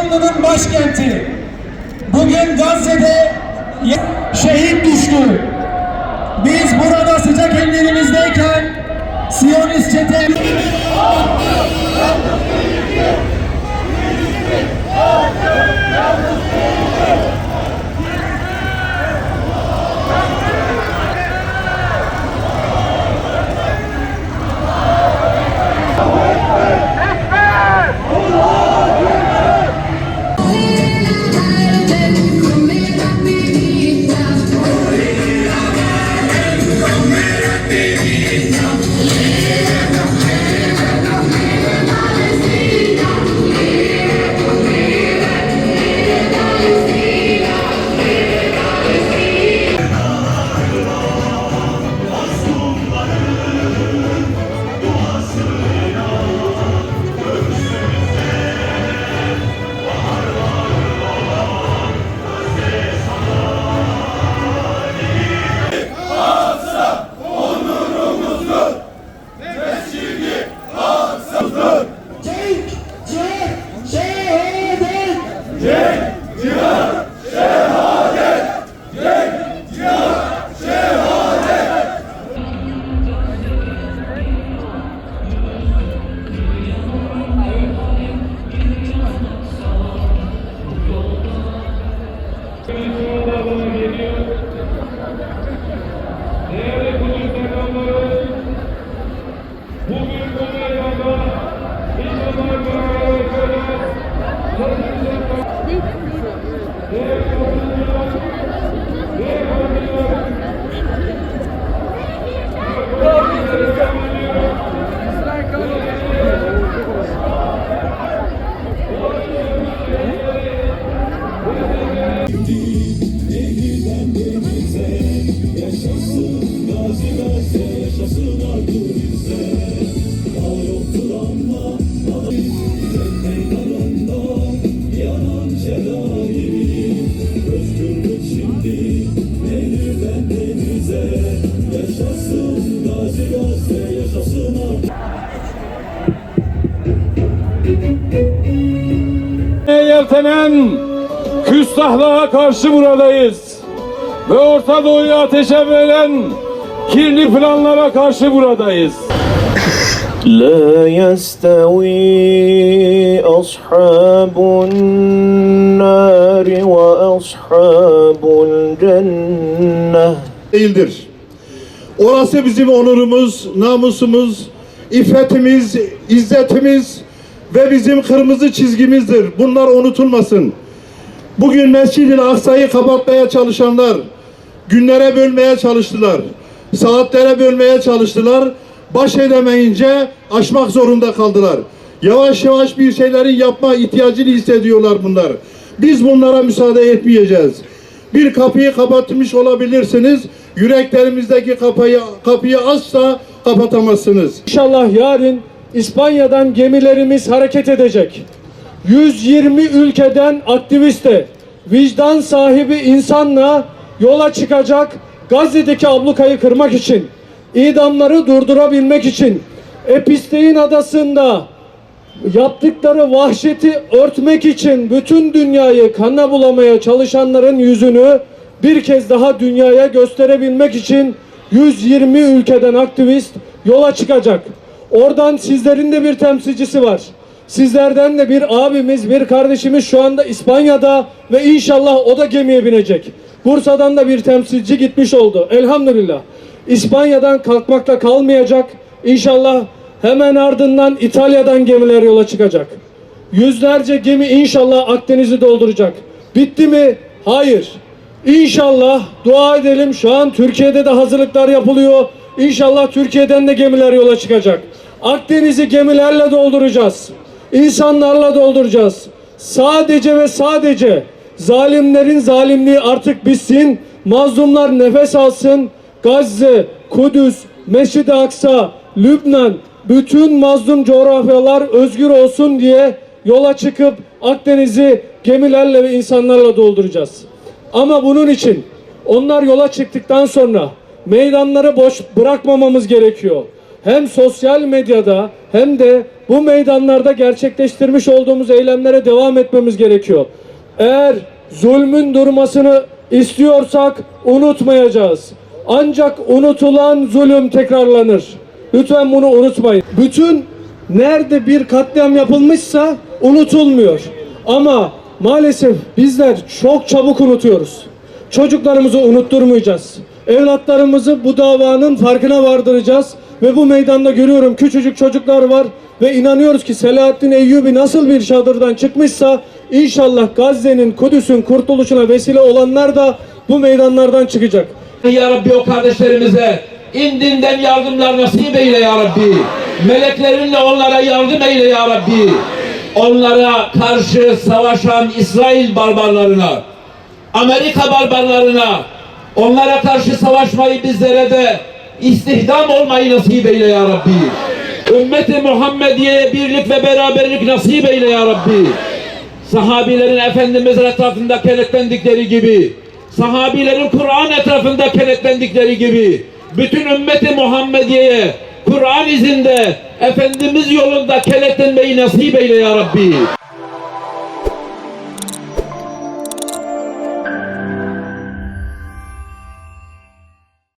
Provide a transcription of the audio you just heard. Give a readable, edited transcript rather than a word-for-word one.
Filistin'in başkenti. Bugün Gazze'de şehit düştü. Biz burada sıcak ellerimizdeyken Siyonist çete... Yeltenen küstahlığa karşı buradayız. Ve Orta Doğu'yu ateşe veren kirli planlara karşı buradayız. La yestavi ashabun nar ve ashabul cenneh. Değildir. Orası bizim onurumuz, namusumuz, iffetimiz, izzetimiz ve bizim kırmızı çizgimizdir. Bunlar unutulmasın. Bugün Mescid-i Aksa'yı kapatmaya çalışanlar, günlere bölmeye çalıştılar, saatlere bölmeye çalıştılar. Baş edemeyince aşmak zorunda kaldılar. Yavaş yavaş bir şeyleri yapma ihtiyacını hissediyorlar bunlar. Biz bunlara müsaade etmeyeceğiz. Bir kapıyı kapatmış olabilirsiniz. Yüreklerimizdeki kapıyı asla kapatamazsınız. İnşallah yarın İspanya'dan gemilerimiz hareket edecek. 120 ülkeden aktiviste, vicdan sahibi insanla yola çıkacak Gazze'deki ablukayı kırmak için, idamları durdurabilmek için, Episteyn adasında yaptıkları vahşeti örtmek için bütün dünyayı kana bulamaya çalışanların yüzünü bir kez daha dünyaya gösterebilmek için 120 ülkeden aktivist yola çıkacak. Oradan sizlerin de bir temsilcisi var. Sizlerden de bir abimiz, bir kardeşimiz şu anda İspanya'da ve inşallah o da gemiye binecek. Bursa'dan da bir temsilci gitmiş oldu. Elhamdülillah. İspanya'dan kalkmakta kalmayacak. İnşallah hemen ardından İtalya'dan gemiler yola çıkacak. Yüzlerce gemi inşallah Akdeniz'i dolduracak. Bitti mi? Hayır. İnşallah dua edelim. Şu an Türkiye'de de hazırlıklar yapılıyor. İnşallah Türkiye'den de gemiler yola çıkacak. Akdeniz'i gemilerle dolduracağız. İnsanlarla dolduracağız. Sadece ve sadece zalimlerin zalimliği artık bitsin. Mazlumlar nefes alsın. Gazze, Kudüs, Mescid-i Aksa, Lübnan, bütün mazlum coğrafyalar özgür olsun diye yola çıkıp Akdeniz'i gemilerle ve insanlarla dolduracağız. Ama bunun için onlar yola çıktıktan sonra meydanları boş bırakmamamız gerekiyor. hem sosyal medyada hem de bu meydanlarda gerçekleştirmiş olduğumuz eylemlere devam etmemiz gerekiyor. Eğer zulmün durmasını istiyorsak unutmayacağız. Ancak unutulan zulüm tekrarlanır. Lütfen bunu unutmayın. Bütün nerede bir katliam yapılmışsa unutulmuyor. Ama maalesef bizler çok çabuk unutuyoruz. Çocuklarımızı unutturmayacağız. Evlatlarımızı bu davanın farkına vardıracağız. Ve bu meydanda görüyorum küçücük çocuklar var. Ve inanıyoruz ki Selahaddin Eyyubi nasıl bir çadırdan çıkmışsa inşallah Gazze'nin, Kudüs'ün kurtuluşuna vesile olanlar da bu meydanlardan çıkacak. Ya Rabbi o kardeşlerimize indinden yardımlar nasip eyle ya Rabbi. Meleklerinle onlara yardım eyle ya Rabbi. Onlara karşı savaşan İsrail barbarlarına, Amerika barbarlarına, onlara karşı savaşmayı bizlere de istihdam olmayı nasip eyle ya Rabbi. Ümmeti Muhammediye'ye birlik ve beraberlik nasip eyle ya Rabbi. Sahabilerin Efendimiz'in etrafında kenetlendikleri gibi, sahabilerin Kur'an etrafında kenetlendikleri gibi, bütün ümmeti Muhammediye'ye Kur'an izinde, Efendimiz yolunda kenetlenmeyi nasip eyle ya Rabbi.